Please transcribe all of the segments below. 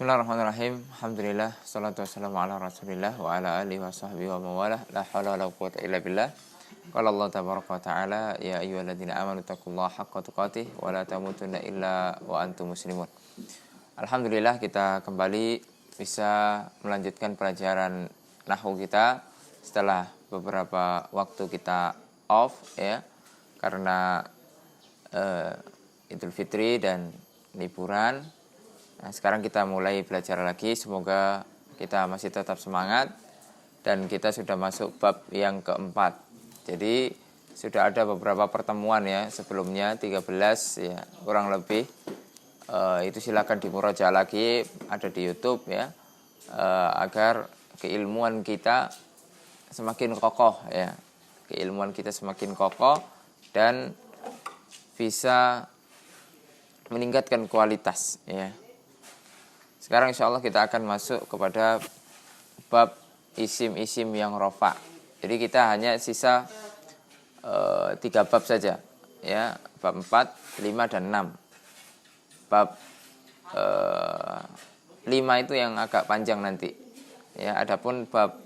Bismillahirrahmanirrahim. Alhamdulillah, salatu wassalamu ala Rasulillah wa ala alihi wa sahbihi wa mawalah. La haula wala quwwata illa billah. Qala Allah tabaraka wa ta'ala, ya ayyuhalladzina amanu taqullaha haqqa tuqatih wa la tamutunna illa wa antum muslimun. Alhamdulillah, kita kembali bisa melanjutkan pelajaran nahwu kita setelah beberapa waktu kita off ya, karena Idul Fitri dan liburan. Nah, sekarang kita mulai belajar lagi. Semoga kita masih tetap semangat dan kita sudah masuk bab yang keempat. Jadi sudah ada beberapa pertemuan ya sebelumnya 13 ya kurang lebih. Itu silakan dimurojaah lagi, ada di YouTube ya, agar keilmuan kita semakin kokoh ya. Keilmuan kita semakin kokoh dan bisa meningkatkan kualitas ya. Sekarang insya Allah kita akan masuk kepada bab isim-isim yang rofa. Jadi kita hanya sisa 3 bab saja ya, bab 4, 5 dan 6. Bab 5 itu yang agak panjang nanti ya. Adapun bab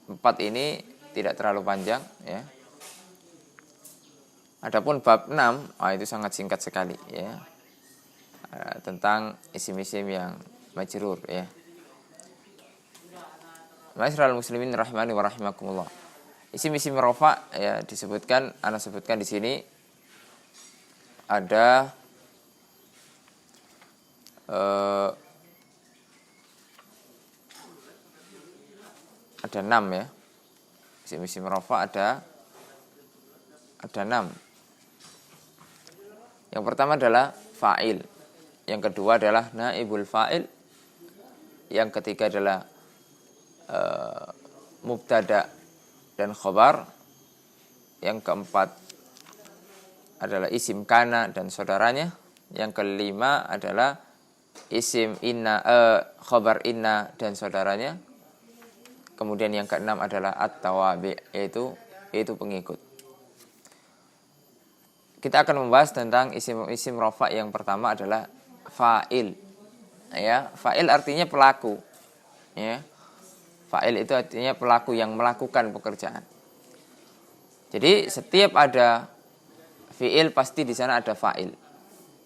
4 ini tidak terlalu panjang ya. Adapun bab 6 itu sangat singkat sekali ya, tentang isim-isim yang majrur ya. Ma'asyiral muslimin rahimani wa rahimakumullah. Isim-isim rafa ya disebutkan, ana sebutkan di sini ada 6 ya. Isim-isim rafa ada 6. Yang pertama adalah fa'il. Yang kedua adalah naibul fa'il. Yang ketiga adalah mubtada dan khobar. Yang keempat adalah isim kana dan saudaranya. Yang kelima adalah isim inna, khobar inna dan saudaranya. Kemudian yang keenam adalah at-tawabi, yaitu pengikut. Kita akan membahas tentang isim rafa. Yang pertama adalah fa'il ya. Fa'il artinya pelaku ya. Fa'il itu artinya pelaku yang melakukan pekerjaan. Jadi setiap ada fi'il pasti di sana ada fa'il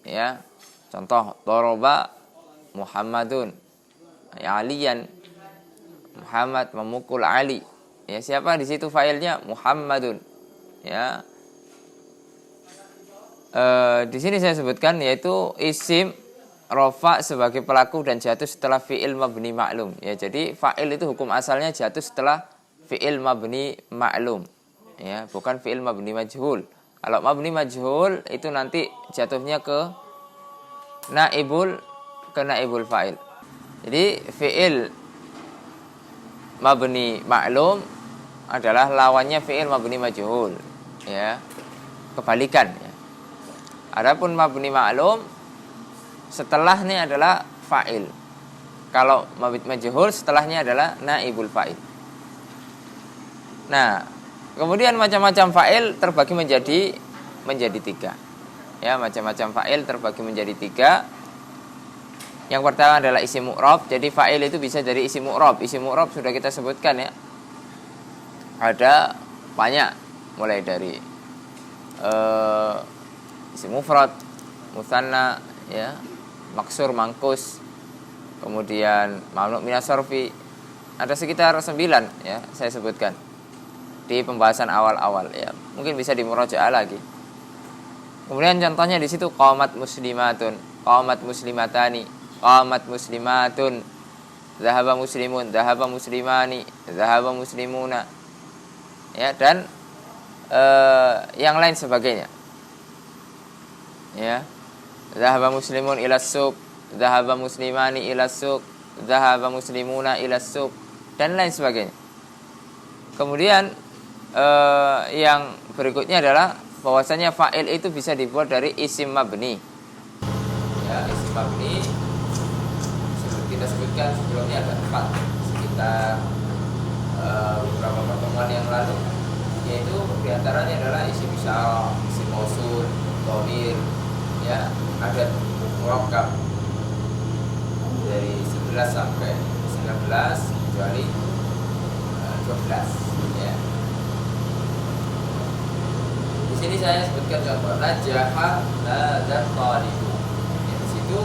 ya. Contoh doroba Muhammadun ya, Aliyan, Muhammad memukul Ali ya. Siapa di situ fa'ilnya? Muhammadun ya. Di sini saya sebutkan yaitu isim rafa sebagai pelaku dan jatuh setelah fi'il mabni ma'lum ya. Jadi fa'il itu hukum asalnya jatuh setelah fi'il mabni ma'lum ya, bukan fi'il mabni majhul. Kalau mabni majhul itu nanti jatuhnya ke naibul fa'il. Jadi fi'il mabni ma'lum adalah lawannya fi'il mabni majhul ya, kebalikan ya. Adapun mabni ma'lum setelahnya adalah fa'il. Kalau mabni majhul setelahnya adalah naibul fa'il. Nah, kemudian macam-macam fa'il terbagi menjadi 3. Ya, macam-macam fa'il terbagi menjadi 3. Yang pertama adalah isim mu'rab. Jadi fa'il itu bisa dari isim mu'rab. Isim mu'rab sudah kita sebutkan ya. Ada banyak, mulai dari isim mufrad, musanna ya, maksur, mangkus, kemudian mamnu minas sarfi. Ada sekitar 9 ya saya sebutkan di pembahasan awal-awal ya. Mungkin bisa dimurojaah lagi. Kemudian contohnya di situ qamat muslimatun, qamat muslimatani, qamat muslimatun, zahaba muslimun, zahaba muslimani, zahaba muslimuna ya, dan yang lain sebagainya ya. Zahaba muslimun ila suq, zahaba muslimani ila suq, zahaba muslimuna ila suq, dan lain sebagainya. Kemudian yang berikutnya adalah bahwasanya fa'il itu bisa dibuat dari isim mabni ya. Isim mabni seperti kita sebutkan sebelumnya ada 4 sekitar beberapa pertemuan yang lalu, yaitu diantaranya adalah isim isyarah, isim mausul, dhamir ya, ada murakkab dari 11 sampai 19 kecuali 12 ya. Di sini saya sebutkan contoh najaha hadzal thalibu. Ya, di situ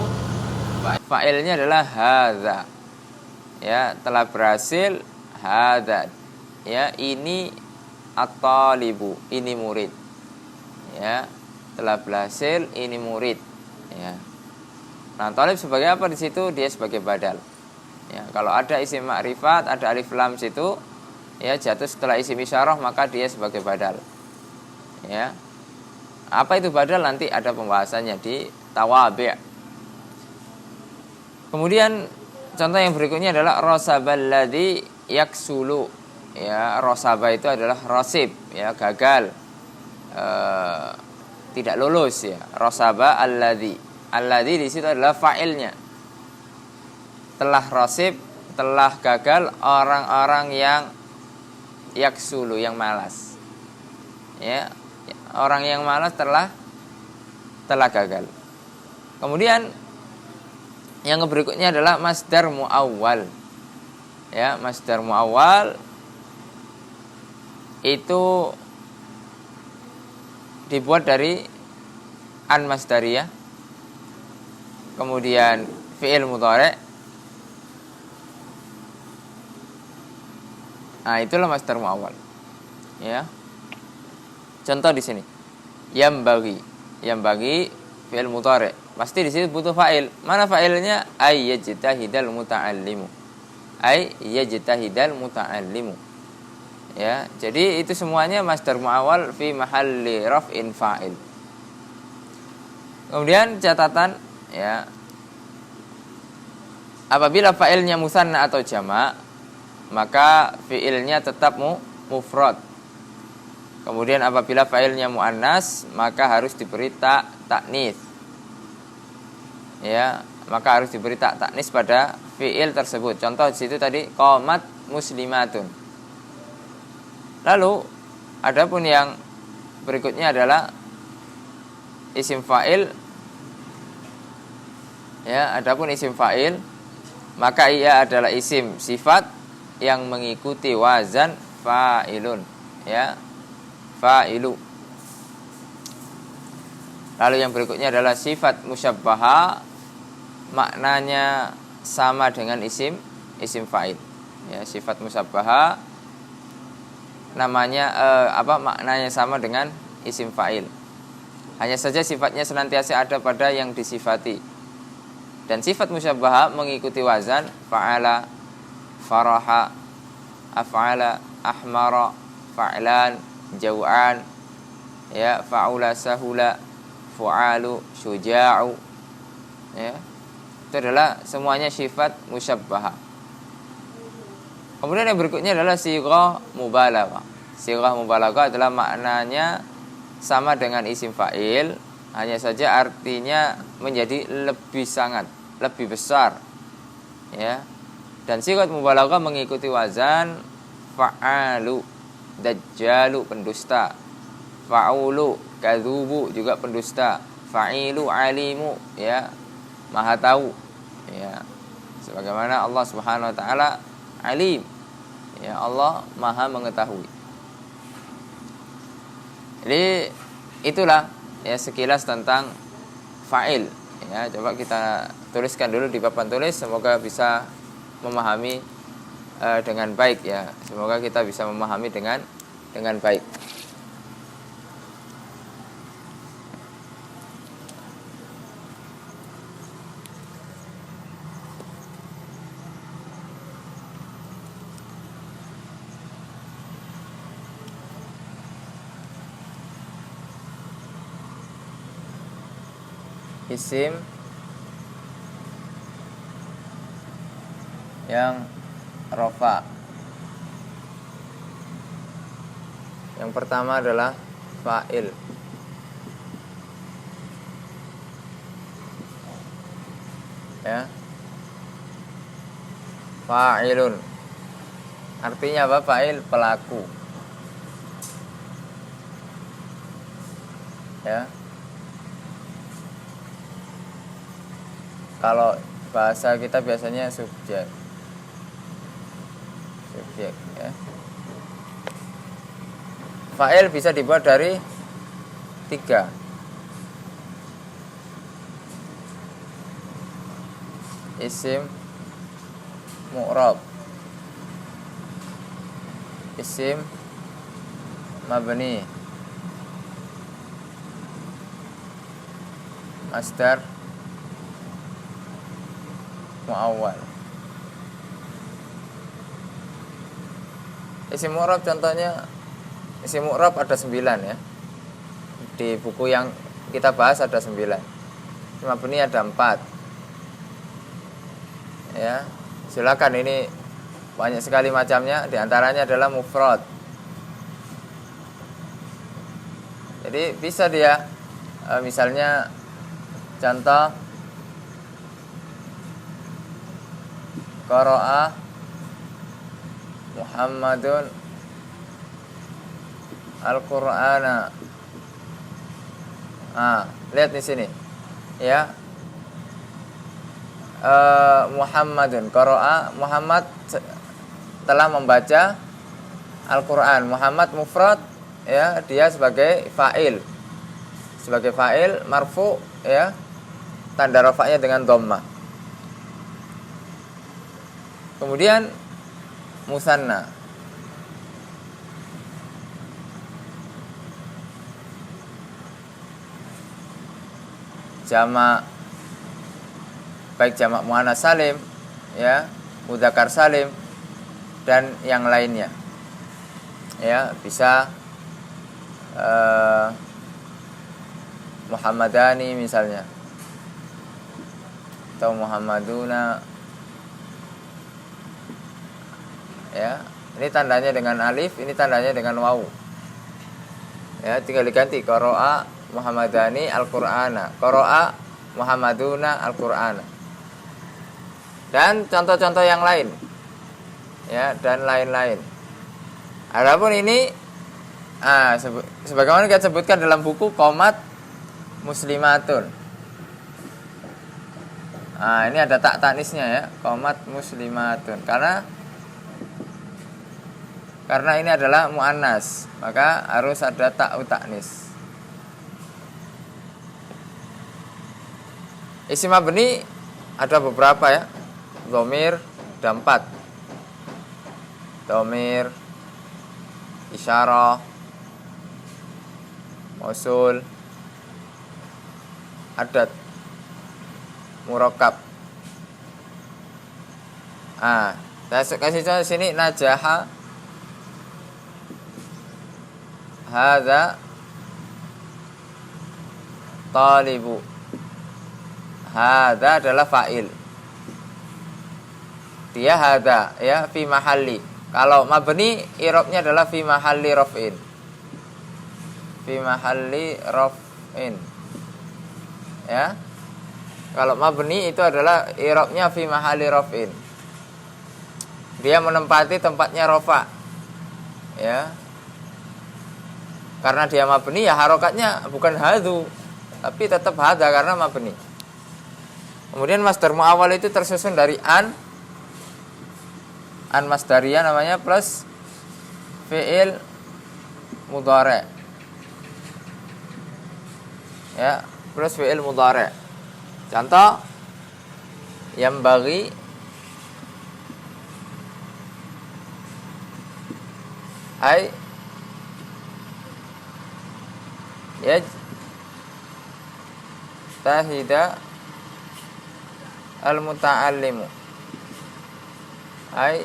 fa'ilnya adalah hadza. Ya, telah berhasil hadza. Ya, ini at-thalibu, ini murid. Ya, telah berhasil, ini murid. Ya. Nah, thalib sebagai apa di situ? Dia sebagai badal. Ya, kalau ada isim ma'rifat, ada alif lam situ, ya jatuh setelah isim isyarah, maka dia sebagai badal. Ya. Apa itu badal? Nanti ada pembahasannya di tawabi'. Kemudian contoh yang berikutnya adalah rosaballadzi yaksulu. Ya, rosaba itu adalah rosib, ya gagal, tidak lulus ya. Rosaba alladzi. Alladzi di situ adalah fa'ilnya. Telah rosib, telah gagal orang-orang yang yaksulu, yang malas. Ya, orang yang malas telah gagal. Kemudian yang berikutnya adalah masdar muawwal. Ya, masdar muawwal itu dibuat dari an masdariyah, kemudian fi'il mudhari'. Nah, itulah masdar muawwal. Ya. Contoh di sini. Yambagi fi'il mudhari'. Pasti di situ butuh fa'il. Mana fa'ilnya? Ay yajtahidal muta'allimu. Ay yajtahidal muta'allimu. Ya, jadi itu semuanya masdar muawwal fi mahalli raf'in fa'il. Kemudian catatan ya. Apabila fa'ilnya musanna atau jama', maka fi'ilnya tetap mufrad. Kemudian apabila fa'ilnya muannas, maka harus diberi ta'nis. Ya, maka harus diberi ta'nis pada fi'il tersebut. Contoh di situ tadi qamat muslimatun. Lalu adapun yang berikutnya adalah isim fa'il. Ya, adapun isim fa'il, maka ia adalah isim sifat yang mengikuti wazan fa'ilun, ya, fa'ilu. Lalu yang berikutnya adalah sifat musyabbaha, maknanya sama dengan isim fa'il. Ya, sifat musyabbaha namanya maknanya sama dengan isim fa'il. Hanya saja sifatnya senantiasa ada pada yang disifati. Dan sifat musyabbaha mengikuti wazan fa'ala, faraha, af'ala, ahmara, fa'lan, jaw'an, ya, fa'ula, sahula, fu'alu, syuja'u. Ya. Itu adalah semuanya sifat musyabbaha. Kemudian yang berikutnya adalah sighah mubalaghah. Sighah mubalaghah adalah maknanya sama dengan isim fa'il, hanya saja artinya menjadi lebih sangat, lebih besar. Ya. Dan sighah mubalaghah mengikuti wazan fa'alu, dajjalu, pendusta. Fa'ulu, kadzubu, juga pendusta. Fa'ilu, alimu, ya, maha tahu. Ya. Sebagaimana Allah Subhanahu wa taala alim. Ya, Allah maha mengetahui. Jadi itulah ya sekilas tentang fa'il. Ya, coba kita tuliskan dulu di papan tulis, semoga bisa memahami dengan baik ya. Semoga kita bisa memahami dengan baik. Isim yang rofa. Yang pertama adalah fa'il. Ya. Fa'ilun. Artinya apa? Fa'il, pelaku. Ya. Kalau bahasa kita biasanya subjek ya. Fa'il bisa dibuat dari 3. Isim mu'rab, isim mabni, masdar muawwal. Isim mu'rab contohnya, isim mu'rab ada 9 ya. Di buku yang kita bahas ada 9. Isim mabni ada 4. Ya, silakan, ini banyak sekali macamnya, diantaranya adalah mufrad. Jadi bisa dia misalnya contoh qara'a Muhammadun Al-Qur'ana. Lihat di sini ya. Muhammadun, qara'a, Muhammad telah membaca Al-Qur'an. Muhammad mufrad ya, dia sebagai fa'il. Sebagai fa'il marfu ya, tanda rafa'nya dengan dhammah. Kemudian musanna, jamak, baik jamak muannats salim ya, mudzakkar salim dan yang lainnya ya. Bisa Muhammadani misalnya, atau Muhammaduna ya. Ini tandanya dengan alif, ini tandanya dengan waw ya, tinggal diganti. Qara'a Muhammadani Al-Qur'ana, qara'a Muhammaduna Al-Qur'ana, dan contoh-contoh yang lain ya, dan lain-lain. Adapun ini sebagaimana kita sebutkan dalam buku qomat muslimatun. Ini ada tak tanisnya ya, qomat muslimatun, karena ini adalah muannas, maka harus ada tak tanis. Isim mabni ada beberapa ya. Dhamir ada 4. Dhamir, isyarah, mausul, adat, murakkab. Saya kasih contoh sini, najaha hadza talibu. Hadza adalah fa'il. Dia hadza ya, fi mahalli. Kalau mabni i'rabnya adalah fi mahalli raf'in. Fi mahalli raf'in. Ya. Kalau mabni itu adalah i'rabnya fi mahalli raf'in. Dia menempati tempatnya rafa. Ya. Karena dia mabni ya, harokatnya bukan hadzu, tapi tetap hadza karena mabni. Kemudian masdar muawwal itu tersusun dari an masdariyah namanya, plus fi'il mudhari. Ya, plus fi'il mudhari. Contoh, yang bagi ay ya tahida al-muta'allimu, ay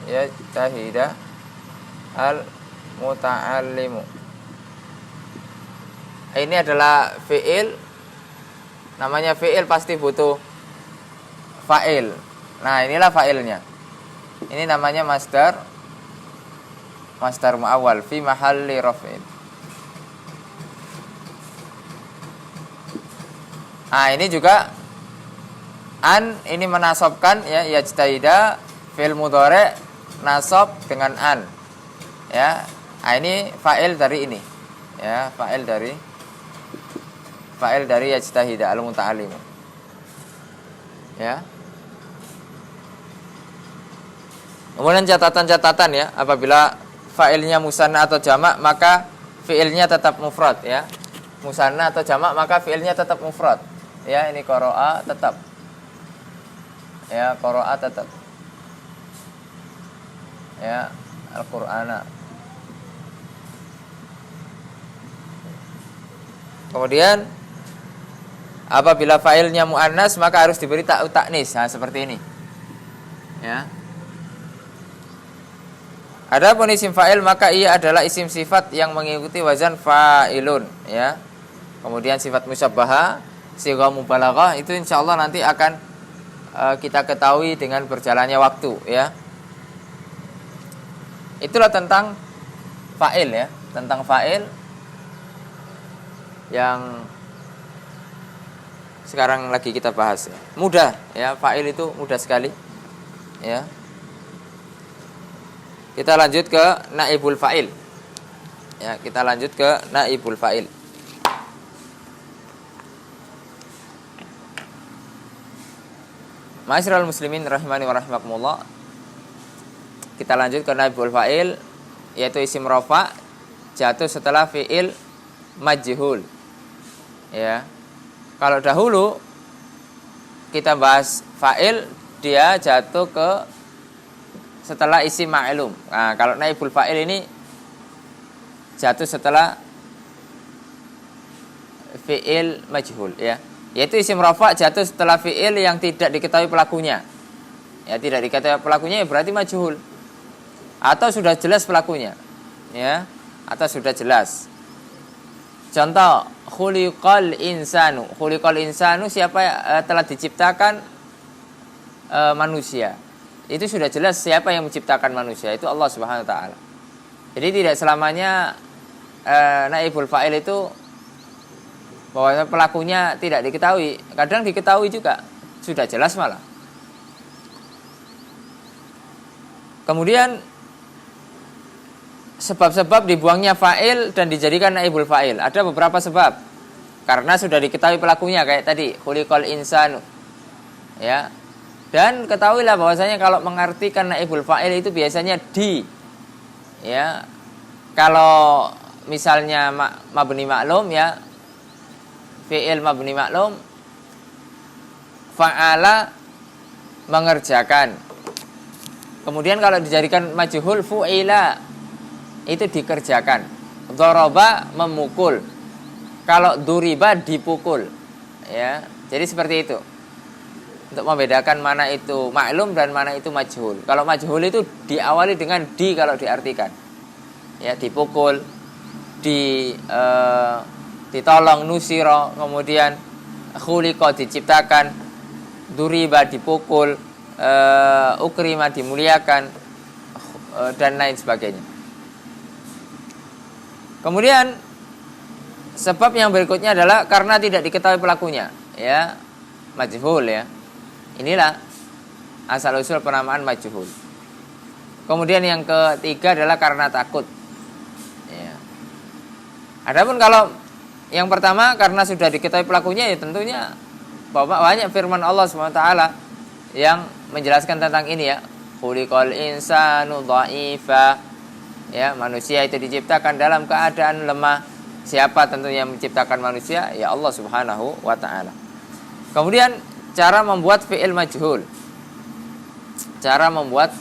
ya tahida al-muta'allimu. Ini adalah fi'il, namanya fi'il pasti butuh fa'il. Nah, inilah fa'ilnya. Ini namanya masdar muawwal fi mahalli raf'in. Ini juga an, ini menasobkan ya, yajtahida fi'il mudhari nasab dengan an. Ya. Ini fa'il dari ini. Ya, fa'il dari yajtahida al-muta'allimu. Ya. Kemudian catatan-catatan ya, apabila fa'ilnya musanna atau jamak maka fi'ilnya tetap mufrad ya. Musanna atau jamak maka fi'ilnya tetap mufrad. Ya, ini qara'a tetap. Ya, qara'a tetap. Ya, Al-Qur'ana. Kemudian apabila fa'ilnya muannas maka harus diberi ta'nis. Nah, seperti ini. Ya. Adapun isim fa'il maka ia adalah isim sifat yang mengikuti wazan fa'ilun ya. Kemudian sifat musyabbaha, sighah mubalaghah itu insyaallah nanti akan kita ketahui dengan berjalannya waktu ya. Itulah tentang fa'il ya, tentang fa'il yang sekarang lagi kita bahas ya. Mudah ya, fa'il itu mudah sekali ya. Kita lanjut ke naibul fa'il. Ya, kita lanjut ke naibul fa'il. Ma'asyiral muslimin rahimani wa rahimakumullah. Kita lanjut ke naibul fa'il, yaitu isim rafa jatuh setelah fi'il majhul. Ya. Kalau dahulu kita bahas fa'il, dia jatuh ke setelah isim ma'lum. Nah, kalau naibul fa'il ini jatuh setelah fi'il majhul ya. Yaitu isim rafa jatuh setelah fi'il yang tidak diketahui pelakunya. Ya, tidak diketahui pelakunya ya berarti majhul. Atau sudah jelas pelakunya. Ya, atau sudah jelas. Contoh, khuliqal insanu. Khuliqal insanu siapa telah diciptakan manusia. Itu sudah jelas siapa yang menciptakan manusia, itu Allah Subhanahu wa taala. Jadi tidak selamanya naibul fa'il itu bahwa pelakunya tidak diketahui, kadang diketahui juga, sudah jelas malah. Kemudian sebab-sebab dibuangnya fa'il dan dijadikan naibul fa'il. Ada beberapa sebab. Karena sudah diketahui pelakunya kayak tadi, khuliqal insanu. Ya. Dan ketahuilah bahwasanya kalau mengartikan naibul fa'il itu biasanya di. Ya. Kalau misalnya mabni maklum ya, fi'il mabni maklum, fa'ala mengerjakan. Kemudian kalau dijadikan majhul, fu'ila itu dikerjakan. Dharaba memukul. Kalau duriba dipukul. Ya. Jadi seperti itu. Untuk membedakan mana itu maklum dan mana itu majhul. Kalau majhul itu diawali dengan di kalau diartikan. Ya, dipukul, ditolong, nusiro, kemudian khuliqa diciptakan, duriba dipukul, ukrima dimuliakan, dan lain sebagainya. Kemudian sebab yang berikutnya adalah karena tidak diketahui pelakunya, ya, majhul ya. Inilah asal usul penamaan majhul. Kemudian yang ketiga adalah karena takut. Ya. Adapun kalau yang pertama karena sudah diketahui pelakunya, ya tentunya banyak firman Allah SWT yang menjelaskan tentang ini ya. Khuliqal insanu dha'ifa. Ya, manusia itu diciptakan dalam keadaan lemah. Siapa tentunya yang menciptakan manusia? Ya Allah Subhanahu wa taala. Kemudian cara membuat fi'il majhul. Cara membuat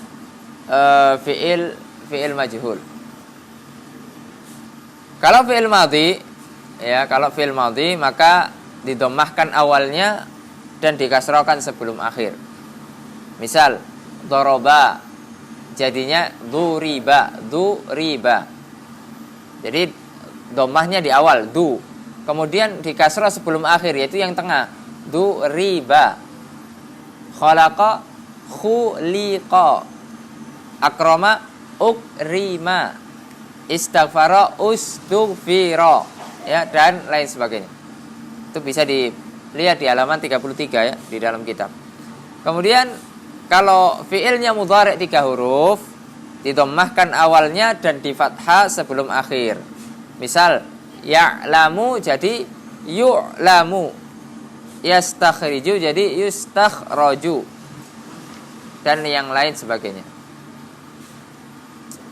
fi'il majhul. Kalau fi'il madhi, ya, kalau fi'il madhi maka didomahkan awalnya dan dikasrohkan sebelum akhir. Misal, doroba jadinya duriba. Jadi domahnya di awal, du. Kemudian dikasroh sebelum akhir, yaitu yang tengah. Duriba. Khalaqa khuliqa. Akrama ukrima. Istaghfara ustughfira. Ya, dan lain sebagainya. Itu bisa dilihat di halaman 33 ya, di dalam kitab. Kemudian kalau fi'ilnya mudhari' 3 huruf, didommahkan awalnya dan di fathah sebelum akhir. Misal, ya'lamu jadi yu'lamu. Yastakhriju jadi yustakhraju dan yang lain sebagainya.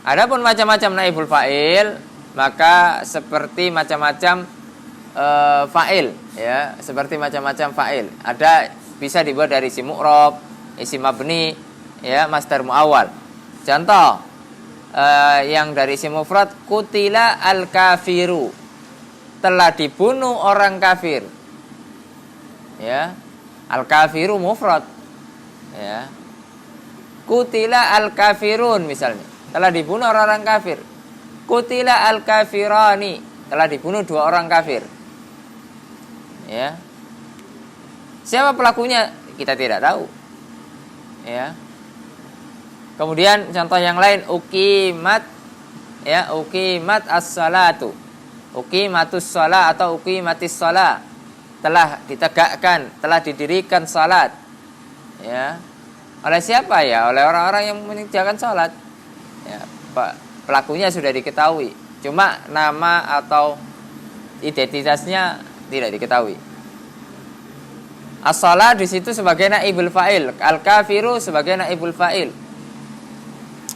Adapun macam-macam naibul fa'il, maka seperti macam-macam fa'il ya, seperti macam-macam fa'il. Ada bisa dibuat dari isim mu'rab, isim mabni ya, masdar muawwal. Contoh yang dari isim mufrad, kutila al-kafiru, telah dibunuh orang kafir. Ya. Al-kafiru mufrad. Ya. Kutila al-kafirun misalnya, telah dibunuh orang-orang kafir. Kutila al-kafirani, telah dibunuh 2 orang kafir. Ya. Siapa pelakunya? Kita tidak tahu. Ya. Kemudian contoh yang lain, uqimat ya, uqimat as-salatu. Uqimatus shalah atau uqimatis shalah, telah ditegakkan, telah didirikan salat. Ya. Oleh siapa ya? Oleh orang-orang yang mengerjakan salat. Ya, pelakunya sudah diketahui. Cuma nama atau identitasnya tidak diketahui. As-shalah di situ sebagai naibul fa'il, al-kafiru sebagai naibul fa'il.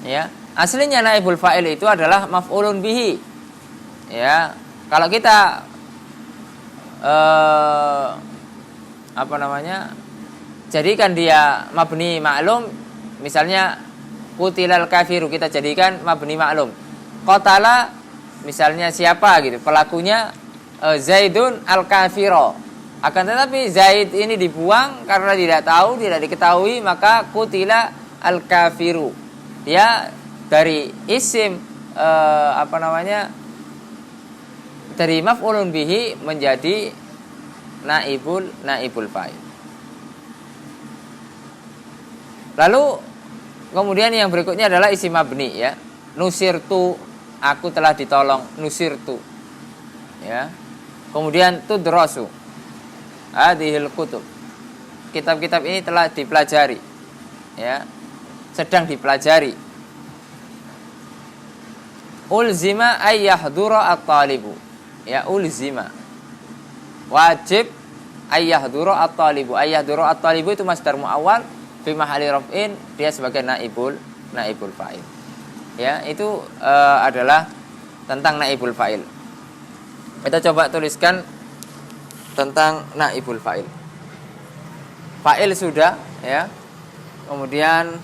Ya, aslinya naibul fa'il itu adalah maf'ulun bihi. Ya, kalau kita jadikan dia mabni ma'lum, misalnya kutilal kafiru, kita jadikan mabni ma'lum. Qatala misalnya siapa gitu, pelakunya Zaidun al-kafiro. Akan tetapi Zaid ini dibuang karena tidak tahu, tidak diketahui, maka kutila al-kafiru. Dia dari isim dari maf'ulun bihi menjadi naibul fa'il. Lalu kemudian yang berikutnya adalah isim mabni ya. Nusirtu, aku telah ditolong, nusirtu. Ya. Kemudian tudrasu. Hadhil kutub. Kitab-kitab ini telah dipelajari. Ya. Sedang dipelajari. Ulzima ayyahdura at-talibu. Ya, ulzima. Wajib ayyahdura at-talibu. Ayyahdura at-talibu itu masdar muawwal fi mahalli raf'in, dia sebagai naibul fa'il. Ya, itu adalah tentang naibul fa'il. Kita coba tuliskan tentang naibul fa'il. Fa'il sudah ya. Kemudian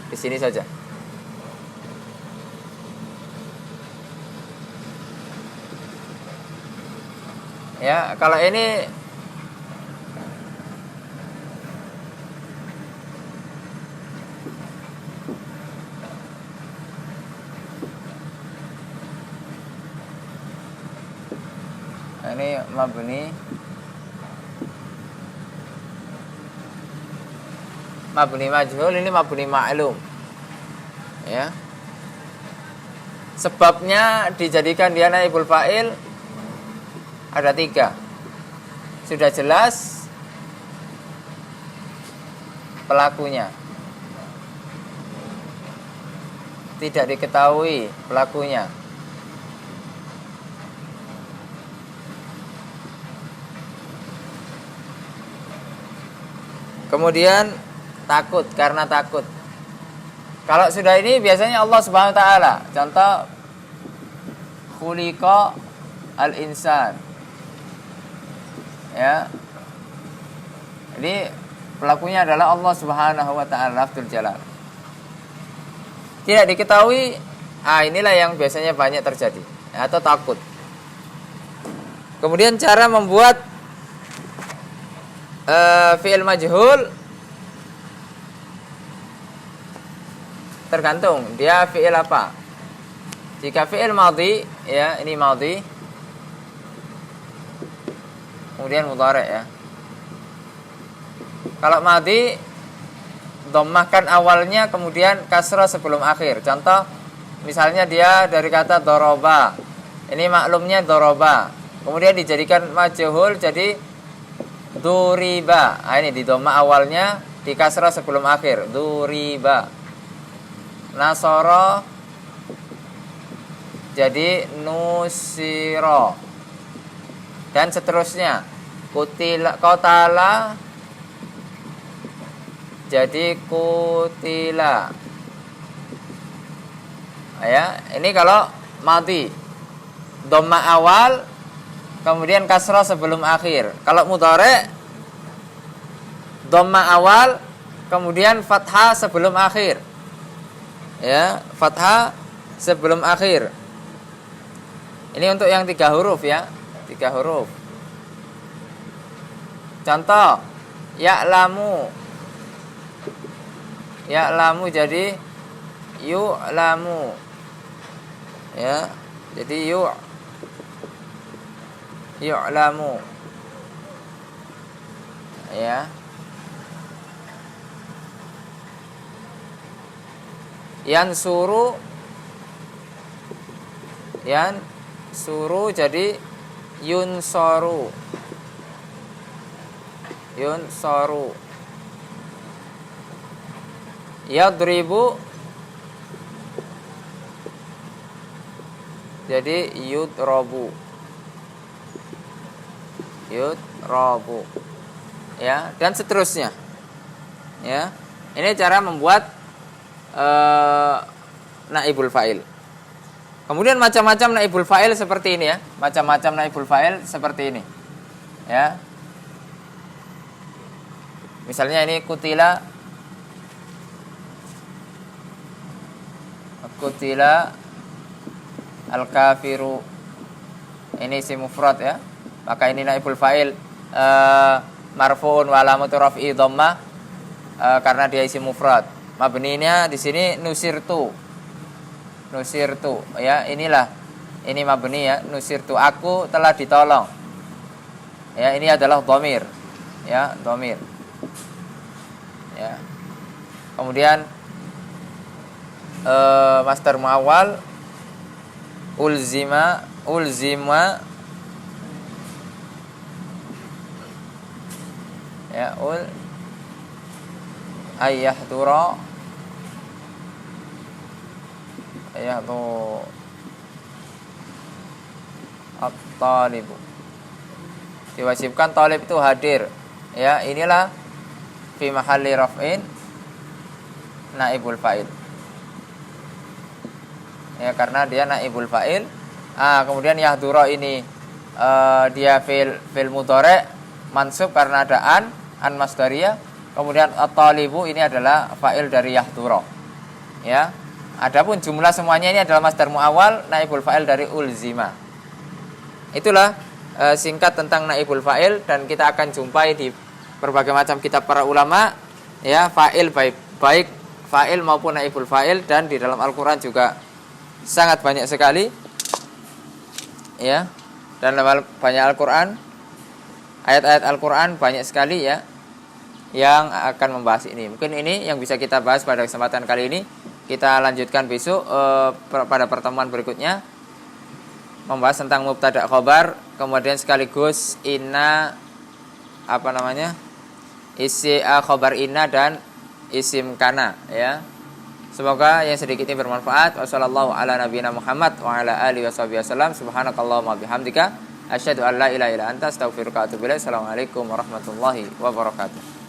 di sini saja. Ya, kalau ini mabni majhul, ini mabni ma'lum. Ya. Sebabnya dijadikan dia naibul fa'il ada 3. Sudah jelas pelakunya, tidak diketahui pelakunya. Kemudian takut, karena takut. Kalau sudah ini biasanya Allah Subhanahu wa taala. Contoh khuliqa al-insan. Ya. Jadi pelakunya adalah Allah Subhanahu wa taala, lafzul jalal. Tidak diketahui, inilah yang biasanya banyak terjadi, atau takut. Kemudian cara membuat fi'il majhul tergantung dia fi'il apa. Jika fi'il madhi, ya, ini madhi, kemudian mudhari' ya. Kalau madhi, dhammahkan awalnya, kemudian kasrah sebelum akhir. Contoh, misalnya dia dari kata doroba, ini maklumnya doroba, kemudian dijadikan majhul jadi duriba. Ini di dhamma awalnya, di kasrah sebelum akhir, duriba. Nasara jadi nusiro, dan seterusnya. Qotala jadi kutila. Ya, ini kalau mati dhamma awal kemudian kasrah sebelum akhir. Kalau mudhari dhamma awal kemudian fathah sebelum akhir. Ya, fathah sebelum akhir. Ini untuk yang 3 huruf ya, 3 huruf. Contoh, ya'lamu. Ya'lamu jadi yu'lamu. Ya, jadi yu'lamu. Ya. Yansuru jadi yunsoru. Yadribu jadi yudrabu. Ya, dan seterusnya. Ya. Ini cara membuat naibul fa'il. Kemudian macam-macam naibul fa'il seperti ini ya. Macam-macam naibul fa'il seperti ini. Ya. Misalnya ini kutila al-kafiru. Ini isim mufrad ya. Maka ini naibul fa'il marfu'un wa alamatu raf'i dhammah karena dia isim mufrad. Mabninya di sini nusirtu ya. Ini mabni ya, nusirtu, aku telah ditolong. Ya, ini adalah dhamir. Ya, dhamir. Ya. Kemudian masdar muawwal ulzima ya, ayyahdura at-talibu. Diwajibkan talib itu hadir. Ya, inilah fi mahalli raf'in naibul fa'il. Ya, karena dia naibul fa'il. Kemudian yahdura ini dia fil mudhari mansub karena ada an masdariyah. Kemudian at-talibu ini adalah fa'il dari yahdura. Ya. Adapun jumlah semuanya ini adalah masdar muawwal naibul fa'il dari ulzima. Itulah singkat tentang naibul fa'il, dan kita akan jumpai di berbagai macam kitab para ulama ya, fa'il baik fa'il maupun naibul fa'il, dan di dalam Al-Qur'an juga sangat banyak sekali. Ya. Dan banyak Al-Qur'an, ayat-ayat Al-Qur'an banyak sekali ya yang akan membahas ini. Mungkin ini yang bisa kita bahas pada kesempatan kali ini. Kita lanjutkan besok pada pertemuan berikutnya, membahas tentang mubtada khobar, kemudian sekaligus inna isi khobar inna dan isim kana ya. Semoga yang sedikit ini bermanfaat. Wassallallahu ala nabiyina Muhammad wa ala alihi wasallam. Subhanakallahumma bihamdika asyhadu an la ilaha illa anta astaghfiruka wa atubu ilaik. Assalamualaikum warahmatullahi wabarakatuh.